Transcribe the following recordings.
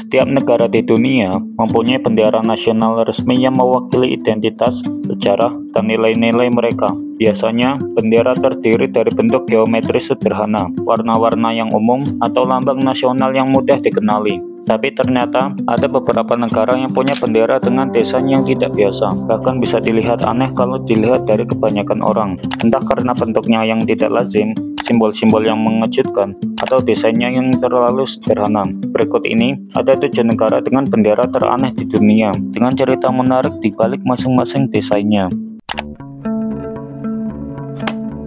Setiap negara di dunia mempunyai bendera nasional resmi yang mewakili identitas, sejarah, dan nilai-nilai mereka. Biasanya, bendera terdiri dari bentuk geometris sederhana, warna-warna yang umum, atau lambang nasional yang mudah dikenali. Tapi ternyata ada beberapa negara yang punya bendera dengan desain yang tidak biasa, bahkan bisa dilihat aneh kalau dilihat dari kebanyakan orang. Entah karena bentuknya yang tidak lazim, simbol-simbol yang mengejutkan, atau desainnya yang terlalu sederhana. Berikut ini ada 7 negara dengan bendera teraneh di dunia, dengan cerita menarik di balik masing-masing desainnya.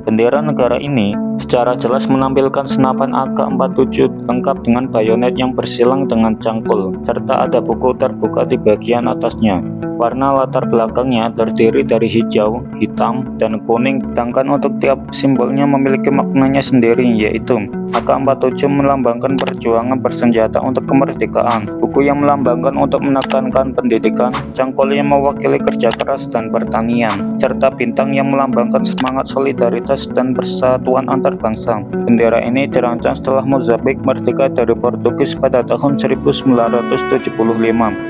Bendera negara ini secara jelas menampilkan senapan AK-47 lengkap dengan bayonet yang bersilang dengan cangkul, serta ada buku terbuka di bagian atasnya. Warna latar belakangnya terdiri dari hijau, hitam, dan kuning, sedangkan untuk tiap simbolnya memiliki maknanya sendiri, yaitu AK-47 melambangkan perjuangan bersenjata untuk kemerdekaan, buku yang melambangkan untuk menekankan pendidikan, cangkul yang mewakili kerja keras dan pertanian, serta bintang yang melambangkan semangat solidaritas dan persatuan antar bangsa. Bendera ini dirancang setelah Mozambik merdeka dari Portugis pada tahun 1975,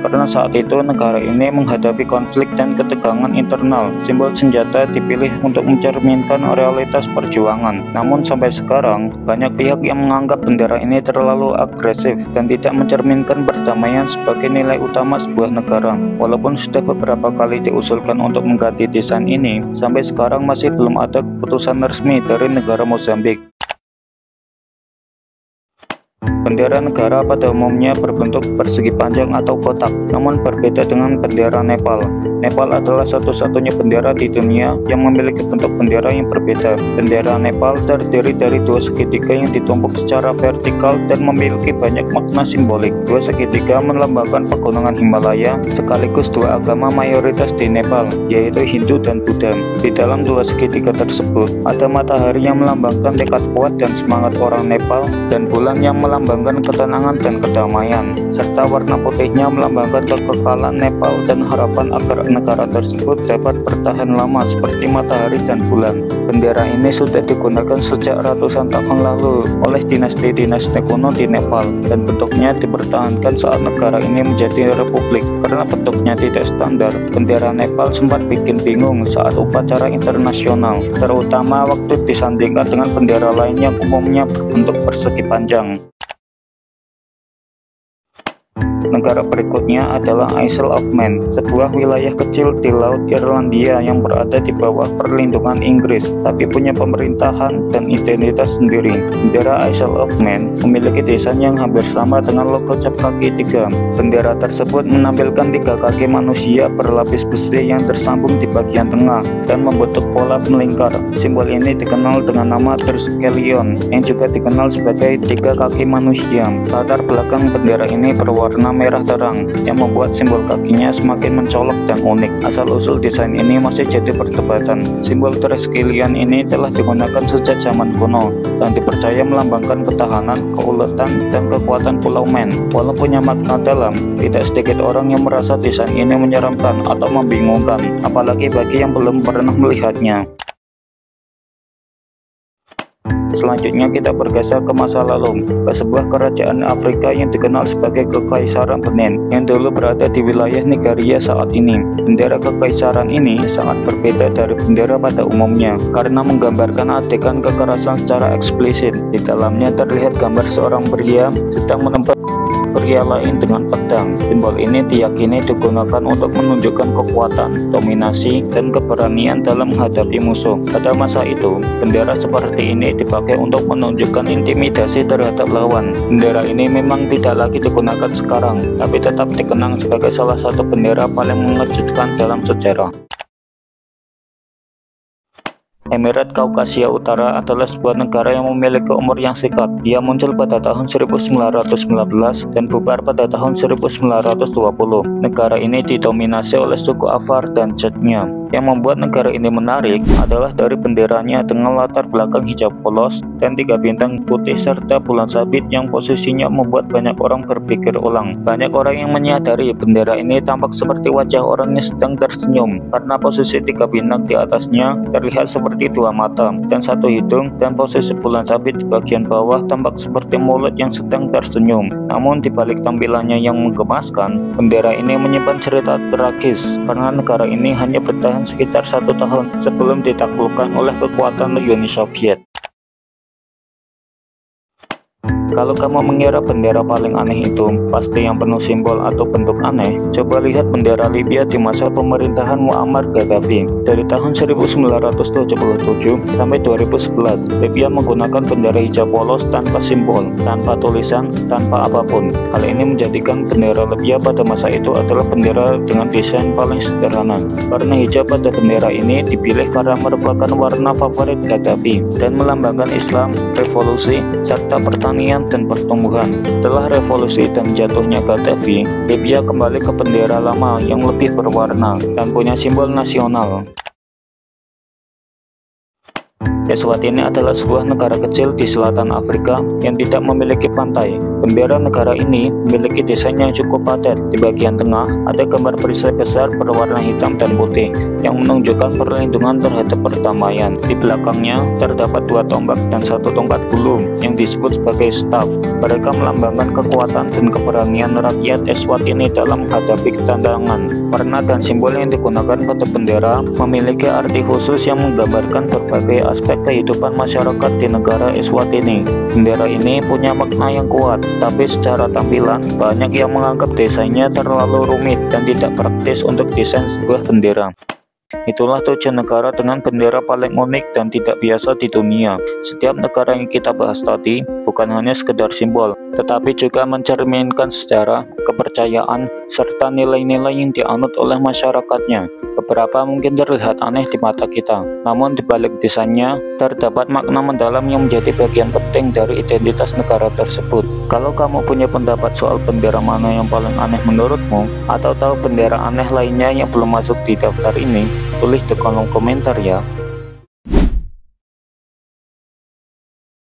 karena saat itu negara ini menghadapi konflik dan ketegangan internal. Simbol senjata dipilih untuk mencerminkan realitas perjuangan. Namun sampai sekarang, banyak pihak yang menganggap bendera ini terlalu agresif dan tidak mencerminkan perdamaian sebagai nilai utama sebuah negara. Walaupun sudah beberapa kali diusulkan untuk mengganti desain ini, sampai sekarang masih belum ada keputusan resmi dari negara Mozambik. Bendera negara pada umumnya berbentuk persegi panjang atau kotak, namun berbeda dengan bendera Nepal. Nepal adalah satu-satunya bendera di dunia yang memiliki bentuk bendera yang berbeda. Bendera Nepal terdiri dari dua segitiga yang ditumpuk secara vertikal dan memiliki banyak makna simbolik. Dua segitiga melambangkan pegunungan Himalaya, sekaligus dua agama mayoritas di Nepal, yaitu Hindu dan Buddha. Di dalam dua segitiga tersebut, ada matahari yang melambangkan tekad kuat dan semangat orang Nepal, dan bulan yang melambangkan ketenangan dan kedamaian, serta warna putihnya melambangkan kekekalan Nepal dan harapan agar negara tersebut dapat bertahan lama seperti matahari dan bulan. Bendera ini sudah digunakan sejak ratusan tahun lalu oleh dinasti-dinasti kuno di Nepal, dan bentuknya dipertahankan saat negara ini menjadi republik. Karena bentuknya tidak standar, bendera Nepal sempat bikin bingung saat upacara internasional, terutama waktu disandingkan dengan bendera lain yang umumnya berbentuk persegi panjang. Negara berikutnya adalah Isle of Man, sebuah wilayah kecil di Laut Irlandia yang berada di bawah perlindungan Inggris, tapi punya pemerintahan dan identitas sendiri. Bendera Isle of Man memiliki desain yang hampir sama dengan logo cap kaki 3. Bendera tersebut menampilkan 3 kaki manusia berlapis besi yang tersambung di bagian tengah dan membentuk pola melingkar. Simbol ini dikenal dengan nama Triskelion, yang juga dikenal sebagai 3 kaki manusia. Latar belakang bendera ini berwarna merah terang yang membuat simbol kakinya semakin mencolok dan unik. Asal-usul desain ini masih jadi perdebatan. Simbol Triskelion ini telah digunakan sejak zaman kuno dan dipercaya melambangkan ketahanan, keuletan, dan kekuatan Pulau Man. Walau punya makna dalam, tidak sedikit orang yang merasa desain ini menyeramkan atau membingungkan, apalagi bagi yang belum pernah melihatnya. Selanjutnya kita bergeser ke masa lalu, ke sebuah kerajaan Afrika yang dikenal sebagai Kekaisaran Benin, yang dulu berada di wilayah Nigeria saat ini. Bendera kekaisaran ini sangat berbeda dari bendera pada umumnya, karena menggambarkan adegan kekerasan secara eksplisit. Di dalamnya terlihat gambar seorang pria sedang menembak pria lain dengan pedang. Simbol ini diyakini digunakan untuk menunjukkan kekuatan, dominasi, dan keberanian dalam menghadapi musuh. Pada masa itu, bendera seperti ini dipakai untuk menunjukkan intimidasi terhadap lawan. Bendera ini memang tidak lagi digunakan sekarang, tapi tetap dikenang sebagai salah satu bendera paling mengejutkan dalam sejarah. Emirat Kaukasia Utara adalah sebuah negara yang memiliki umur yang singkat. Ia muncul pada tahun 1919 dan bubar pada tahun 1920. Negara ini didominasi oleh suku Afar dan Chechnya. Yang membuat negara ini menarik adalah dari benderanya dengan latar belakang hijau polos dan 3 bintang putih serta bulan sabit yang posisinya membuat banyak orang berpikir ulang. Banyak orang yang menyadari bendera ini tampak seperti wajah orang yang sedang tersenyum, karena posisi 3 bintang di atasnya terlihat seperti seperti dua mata dan satu hidung, dan posisi bulan sabit di bagian bawah tampak seperti mulut yang sedang tersenyum. Namun di balik tampilannya yang menggemaskan, bendera ini menyimpan cerita tragis karena negara ini hanya bertahan sekitar 1 tahun sebelum ditaklukkan oleh kekuatan Uni Soviet. Kalau kamu mengira bendera paling aneh itu pasti yang penuh simbol atau bentuk aneh, coba lihat bendera Libya di masa pemerintahan Muammar Gaddafi. Dari tahun 1977 sampai 2011, Libya menggunakan bendera hijau polos tanpa simbol, tanpa tulisan, tanpa apapun. Hal ini menjadikan bendera Libya pada masa itu adalah bendera dengan desain paling sederhana. Warna hijau pada bendera ini dipilih karena merupakan warna favorit Gaddafi dan melambangkan Islam, revolusi, serta pertanian dan pertumbuhan. Setelah revolusi dan jatuhnya Gaddafi, Libya kembali ke bendera lama yang lebih berwarna dan punya simbol nasional. Eswatini adalah sebuah negara kecil di selatan Afrika yang tidak memiliki pantai. Bendera negara ini memiliki desain yang cukup padat. Di bagian tengah ada gambar perisai besar berwarna hitam dan putih yang menunjukkan perlindungan terhadap perdamaian. Di belakangnya terdapat 2 tombak dan 1 tongkat bulu yang disebut sebagai staff. Mereka melambangkan kekuatan dan keberanian rakyat Eswatini dalam menghadapi tantangan. Warna dan simbol yang digunakan pada bendera memiliki arti khusus yang menggambarkan berbagai aspek kehidupan masyarakat di negara Eswatini. Bendera ini punya makna yang kuat, tapi secara tampilan banyak yang menganggap desainnya terlalu rumit dan tidak praktis untuk desain sebuah bendera. Itulah 7 negara dengan bendera paling unik dan tidak biasa di dunia. Setiap negara yang kita bahas tadi bukan hanya sekedar simbol, tetapi juga mencerminkan sejarah, kepercayaan, serta nilai-nilai yang dianut oleh masyarakatnya. Beberapa mungkin terlihat aneh di mata kita, namun di balik desainnya terdapat makna mendalam yang menjadi bagian penting dari identitas negara tersebut. Kalau kamu punya pendapat soal bendera mana yang paling aneh menurutmu, atau tahu bendera aneh lainnya yang belum masuk di daftar ini, tulis di kolom komentar ya.